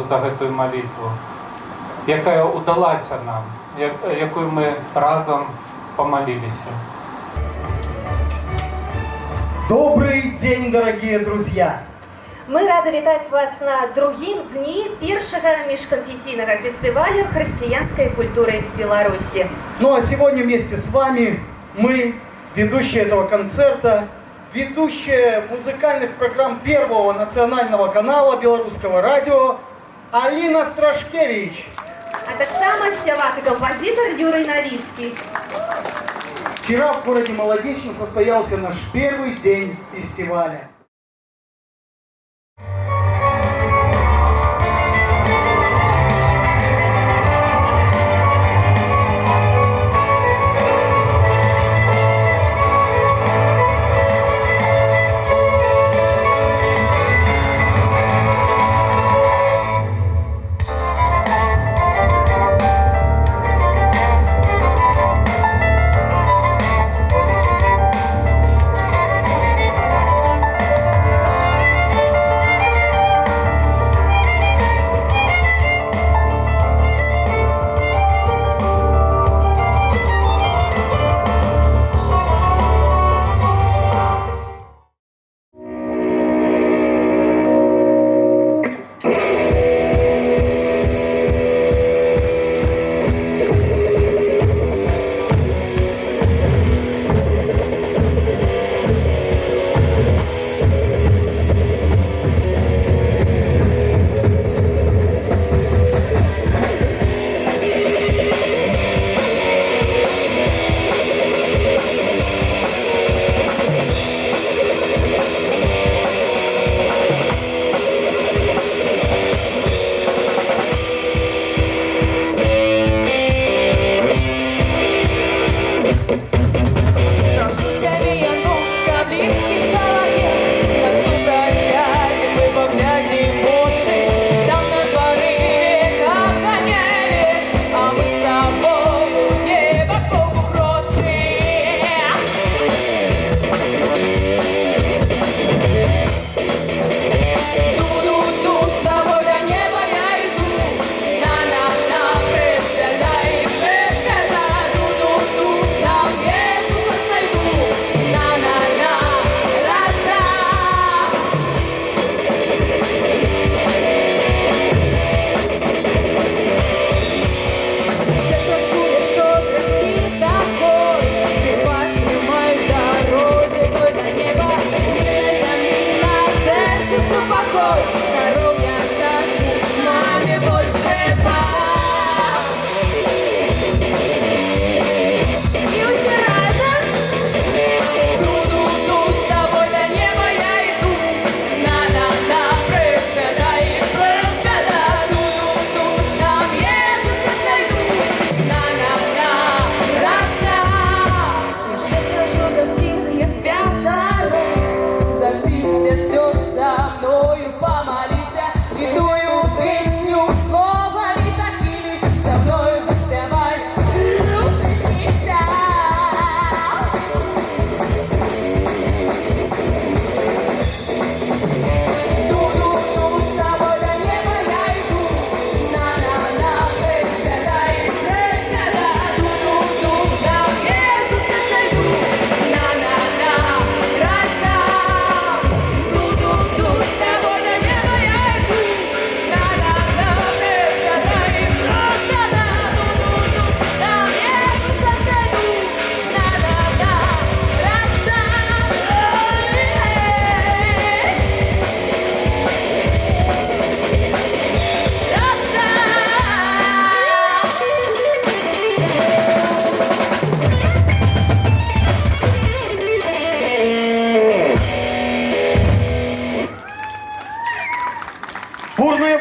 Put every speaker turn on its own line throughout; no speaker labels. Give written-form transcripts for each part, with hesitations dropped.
за гэтую малітву, якая удалася нам, якую мы разом помолились.
Добрый день, дорогие друзья!
Мы рады вітаць вас на другім дні першага міжканфесійнага фестивалю христианской культуры Беларуси.
Ну а сегодня вместе с вами мы, ведущие этого концерта, ведущие музыкальных программ Первого национального канала Белорусского радио Алина Страшкевич.
А таксама спявак и композитор Юрий Новицкий.
Вчера в городе Молодечно состоялся наш первый день фестиваля.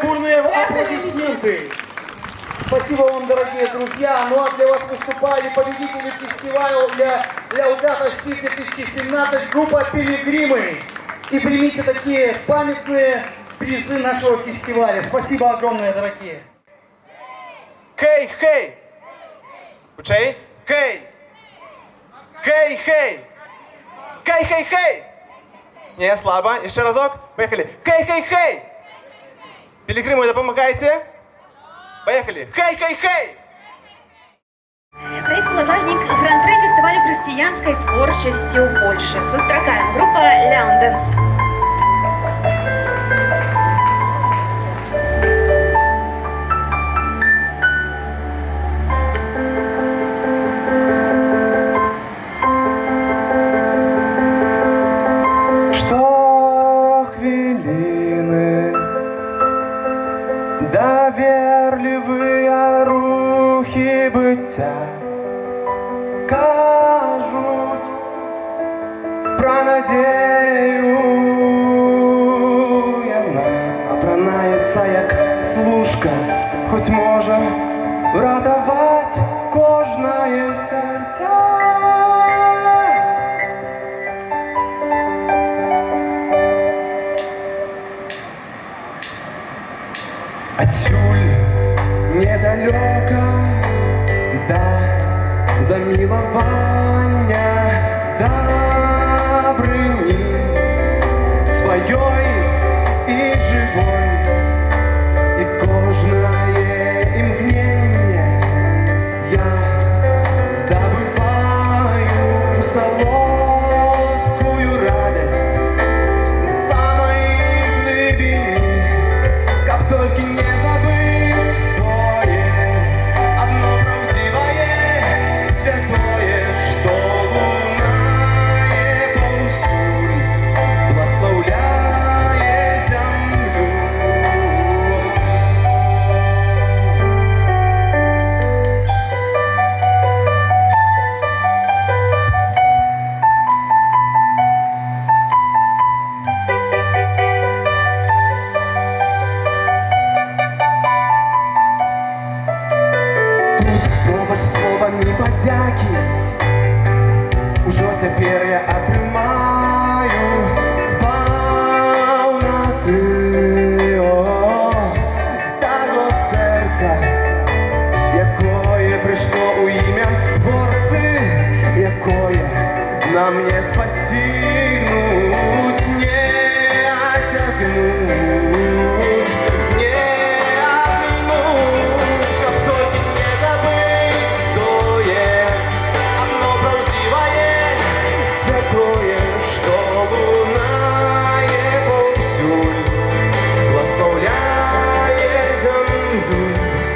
Бурные аплодисменты! Спасибо вам, дорогие друзья! Ну а для вас выступали победители фестиваля для Лаудата Си 2017 группа «Пилигримы». И примите такие памятные призы нашего фестиваля. Спасибо огромное, дорогие!
Хей, хей! Учей? Хей! Хей, хей! Хей, хей, хей! Не, слабо. Еще разок. Поехали. Хей, хей, хей! Пилигриму допомагаете? Поехали. Хей, хей, хей!
Проект «Уладальник» гран-при фестивалю христианской творчести у Польши. Сустракаем. Группа «Ляунденс».
Хвилины, довірливі рухи биття кажуть про надію яна, обранається як служка, хоч може врятувати кожне серця. Отсюль недалеко до замилования добрыни своей и живой, и кожное имгнение я забываю солодкую радость самой глубины, как только не забыть тое, одно правдивое, святое, что лунае повсюдь, благословляя землю. Пробач словами подяки, ужо цяпер я атрымаю спаўнаты таго сэрца, якое прыйшло ў імя Творцы, якое нам не спасцігнуць, не асягнуць, не абмінуць, каб толькі не забыть тое, одно правдивое, святое, что лунае повсюдь, благословляя землю.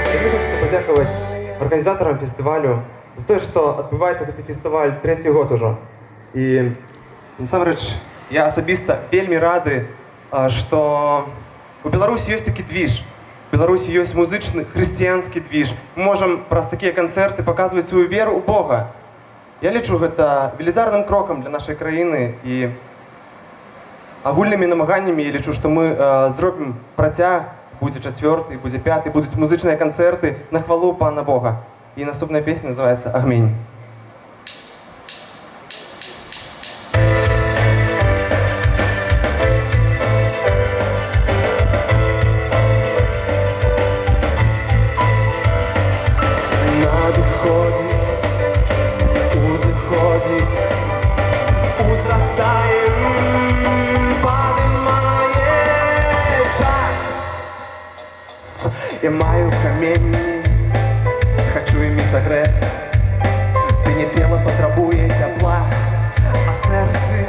Мне хочется подякувати організаторам фестивалю за те, що відбувається цей фестиваль третій год уже.
І насамрэч, я асабіста вельмі рады, што у Беларусі ёсць такі движ. У Беларусі ёсць музычны хрысціянскі движ. Мы можам праз такія канцэрты паказваць сваю веру ў Бога. Я лічу гэта велізарным крокам для нашай краіны і агульнымі намаганнямі я лічу, што мы зробім працяг, будзе 4-й, будзе 5-й, будуць музычныя канцэрты на хвалу Пана Бога. І наступная песня называецца «Агмень». Надыходзіць, узыходзіць, узрастаем, падымае час. Я маю каменні, хочу імі сагрэцца. Ты не цела патрабуе цяпла, а сэрцы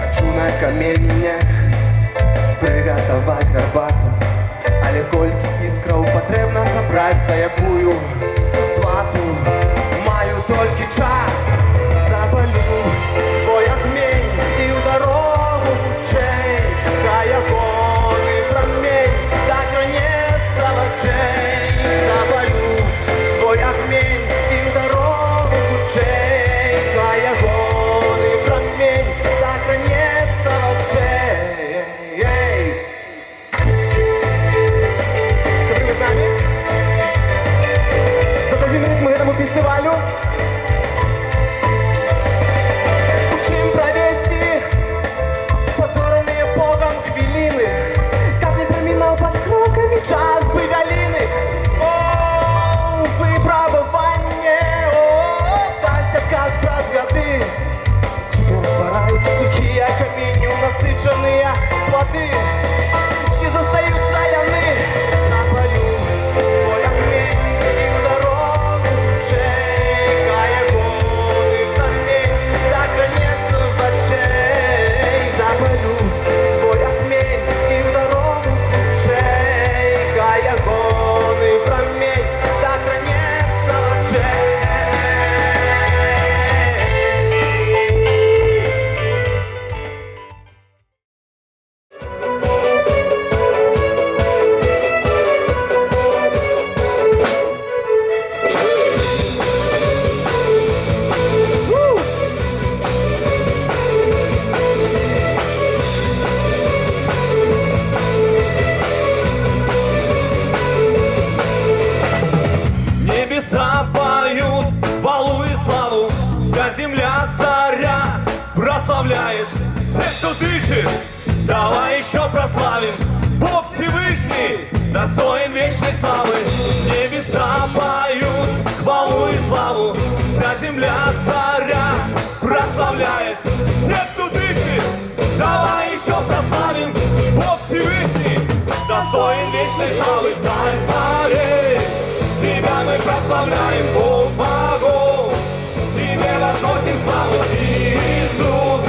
хочу на каменнях прыгатаваць гарбату. Але колькі іскраў патрэбна сабраць, за якую плату? Маю толькі час, запалю свой агмень і ў дарогу хутчэй, хай ягоны прамень так ранецца вачэй. Запалю свой агмень і ў дарогу хутчэй, хай ягоны прамень так ранецца вачэй. Зададим ритм этому фестивалю.
кто дышит, давай еще прославим. Бог Всевышний, достоин вечной славы. Небеса поют хвалу и славу, вся земля царя прославляет. Все, кто дышит, давай еще прославим. Бог Всевышний, достоин вечной славы. Царь царей, тебя мы прославляем. Бог богов, тебе возносим славу. Иисус,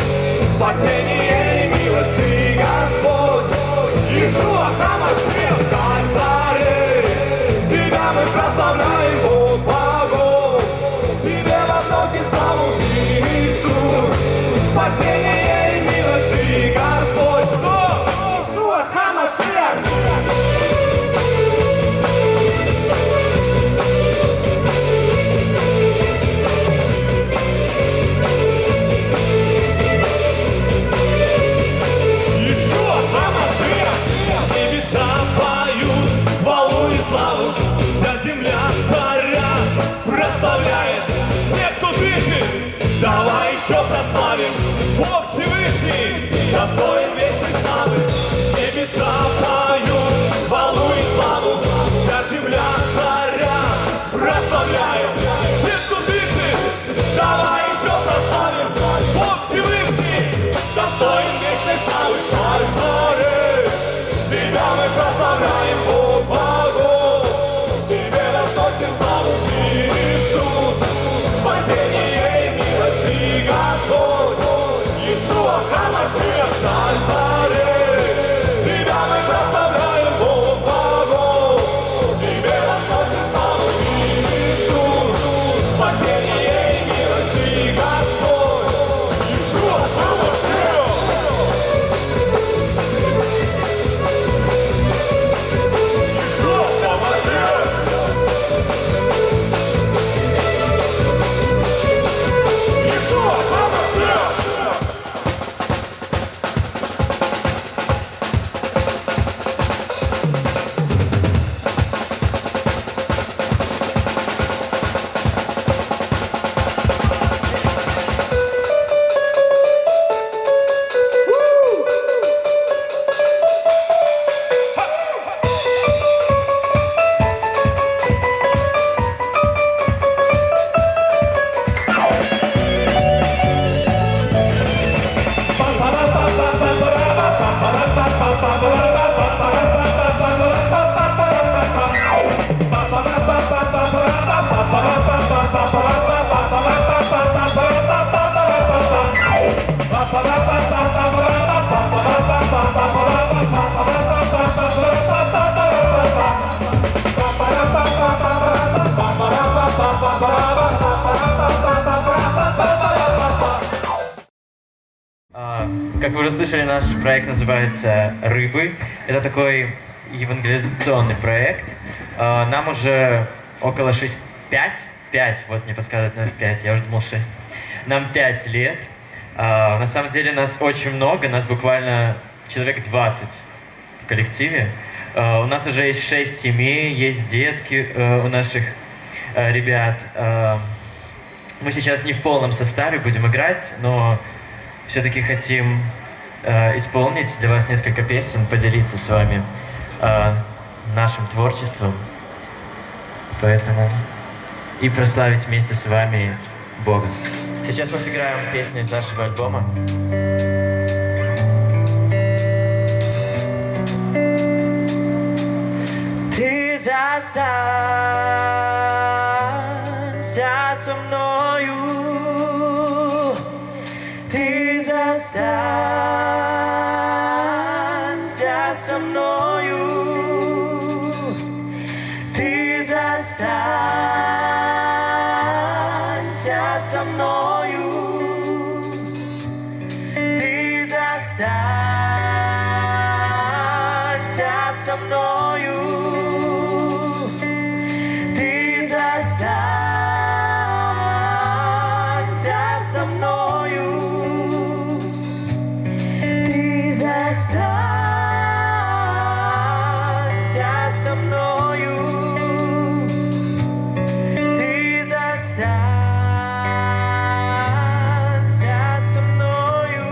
спасение и милость, ты Господь. Иешуа Хамашиах, царь царей, тебя мы прославляем. Бог богов, тебе возносим славу. Иисус, спасение и милость, ты Господь. Кто? Иешуа Хамашиах. Давай еще прославим. Бог Всевышний, достоин вечной славы. Небеса поют хвалу и славу, вся земля царя прославляет. Все, кто дышит, давай еще прославим. Бог Всевышний, достоин вечной славы. Царь царей, тебя мы прославляем. Бог богов, тебе возносим славу. Иисус, спасение. Господь, Иешуа Хамашиах, царь царей, тебя мы прославляем. Бог богов, тебе возносим славу. Иисус, спасение и милость, ты Господь, Иешуа Хамашиах. Иешуа Хамашиах.
Как вы уже слышали, наш проект называется «Рыбы». Это такой евангелизационный проект. Нам уже около 5, вот мне подсказывают, наверное, 5, я уже думал 6. Нам 5 лет. На самом деле нас очень много, нас буквально человек 20 в коллективе. У нас уже есть 6 семей, есть детки у наших ребят. Мы сейчас не в полном составе будем играть, но все-таки хотим исполнить для вас несколько песен, поделиться с вами нашим творчеством. Поэтому и прославить вместе с вами Бога. Сейчас мы сыграем песню из нашего альбома. Ты застанься со мною, ты застанься со мною, ты застанься со мною, ты застанься со мною, ты застанься со мною, ты застанься со мною, ты застанься со мною.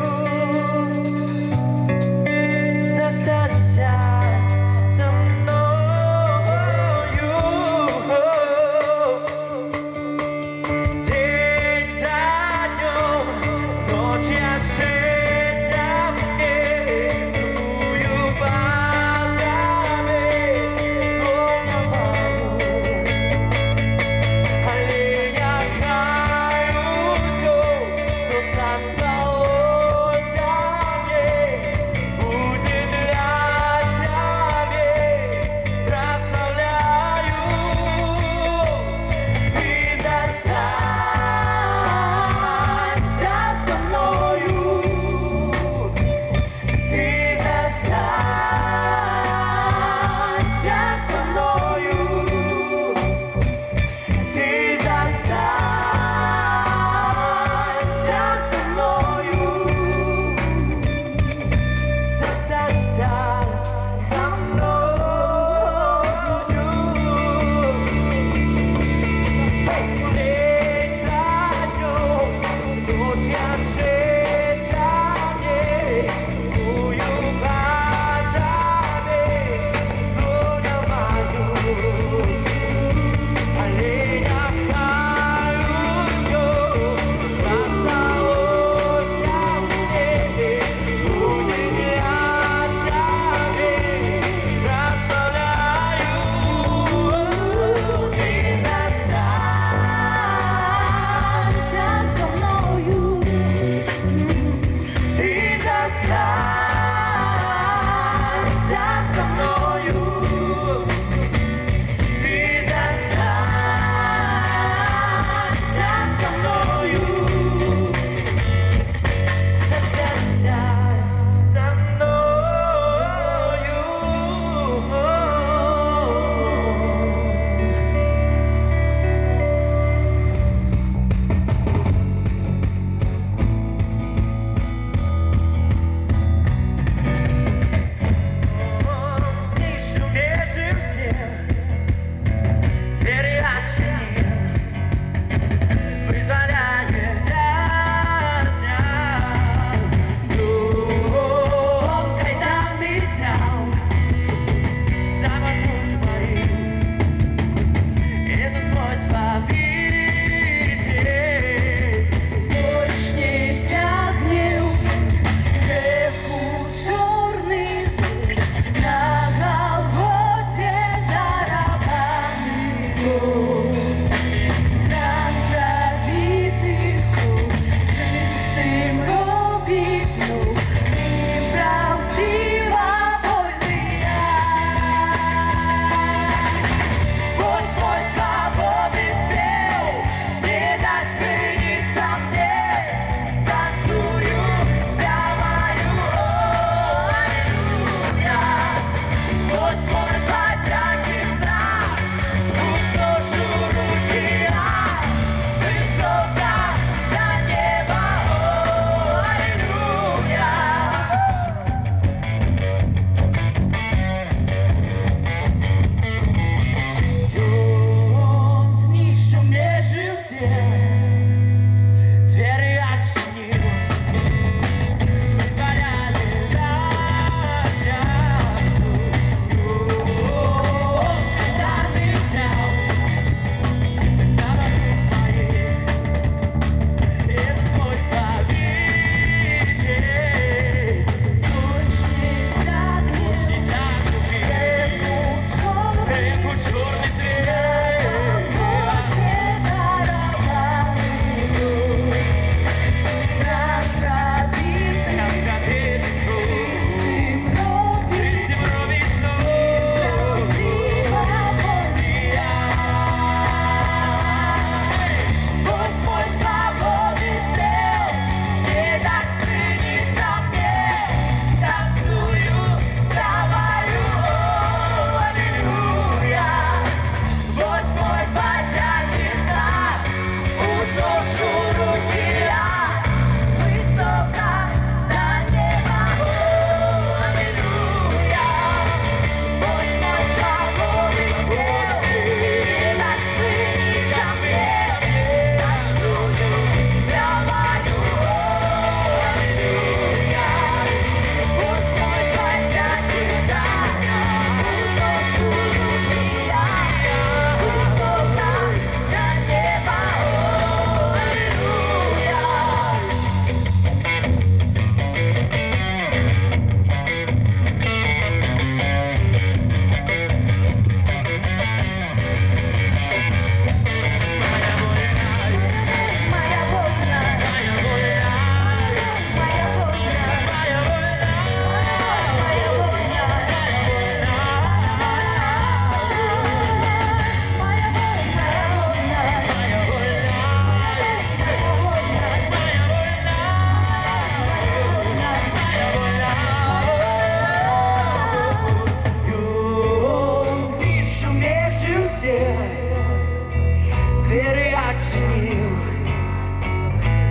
освободил,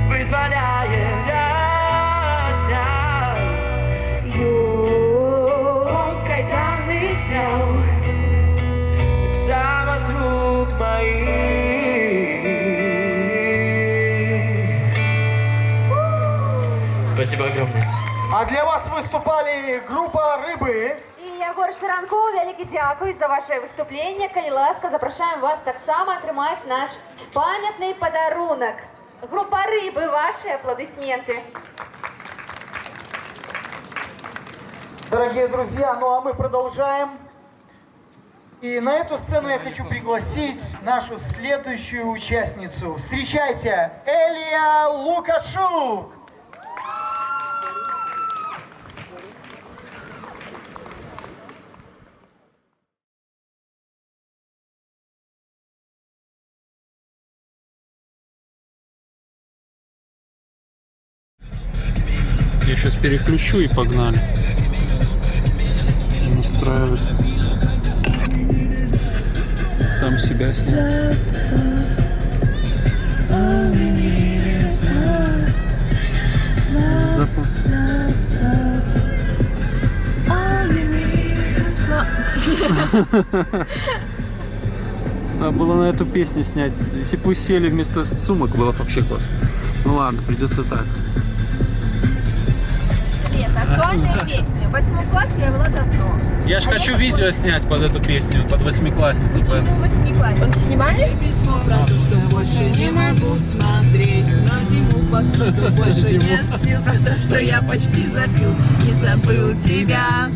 вызволяя вязня. Он кайданы снял, так само с рук моих.
Спасибо огромное.
А для вас выступали группа «Рыбы».
І Ягор Ширанко, велике дякую за ваше виступлення. Калі ласка, запрошуємо вас так само отримати наш пам'ятний подарунок. Группа «Рыбы», ваши аплодисменты.
Дорогие друзья, ну а мы продолжаем. И на эту сцену я хочу пригласить нашу следующую участницу. Встречайте, Элия Лукашук!
Я сейчас переключу и погнали. Устраивать. Сам себя снял. Запах. Надо было на эту песню снять. Если бы сели вместо сумок, было бы вообще классно. Ну ладно, придется так.
Актуальная песня. В 8 классе я была давно.
Я ж хочу видео снять под эту песню, под восьмиклассницу.
Почему 8 классе? Он снимали?
Письмо про то, что больше не могу смотреть на зиму, потому что больше нет сил, про то, что я почти забил, не забыл тебя.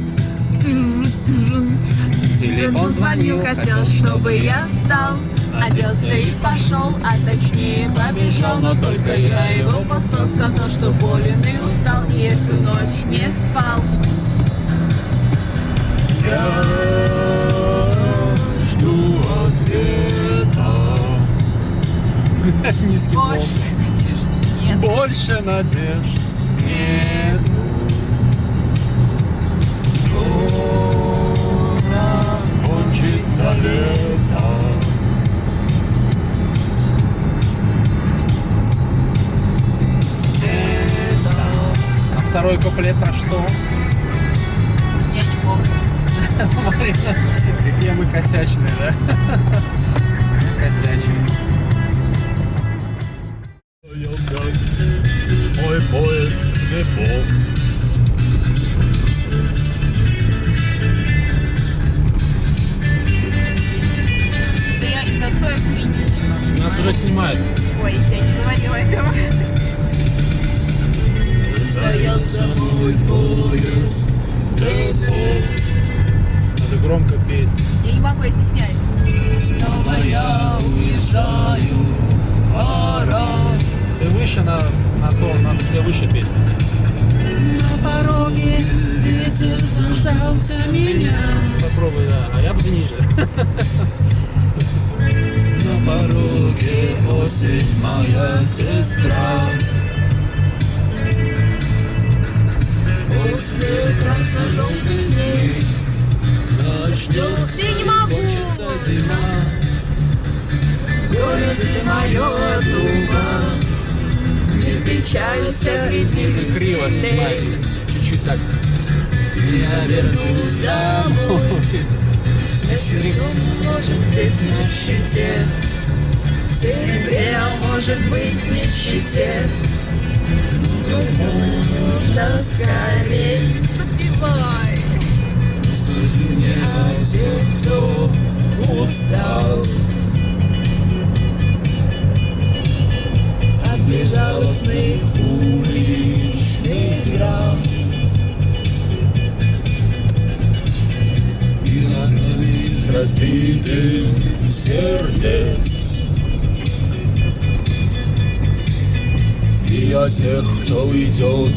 Телефон звонил, хотел, чтобы я встал, оделся и пошел, а точнее побежал, но только я его послал, сказал, что болен и устал, и эту ночь не спал.
Я жду ответа.
Больше надежд нет.
Больше надежд
Нет.
Скоро кончится лето.
А второй куплет про что?
Я не помню.
Какие мы косячные, да? Косячие.
Мой поезд депо.
Да я из-за своих
Нас уже снимают.
Ой, я не говорила этого.
Состоялся мой поезд депо.
Надо громко петь.
Я не могу, я стесняюсь.
Снова я уезжаю, пора.
Ты выше на где выше петь.
На пороге ветер заждался меня.
Попробуй, да. А я буду ниже.
На пороге осень, моя сестра. После красно-желтых дней начнется и кончится зима. Горе ты мое дума, не печалься, гляди
Криво снимается. Чуть-чуть так.
я вернусь домой. Серебром может быть на щите, в серебре, а может быть в нищете. Но нужно скорей.
Подпевай.
Скажи мне о тех, кто устал от безжалостных уличных драм и из разбитых сердец. И о тех, кто идет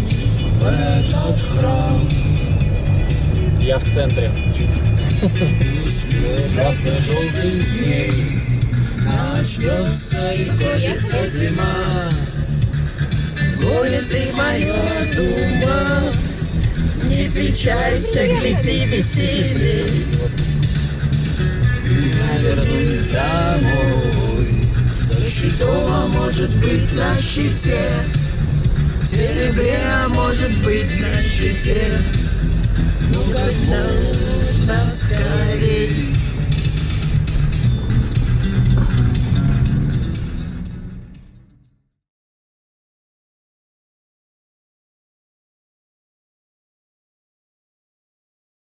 в этот храм.
Я в центре.
После красно-желтых дней начнется и кончится зима. Горе ты моя дума, не печалься, гляди веселей. Я вернусь домой за щитом быть на щите, в серебре, а может быть на щите. Ну как можно скорей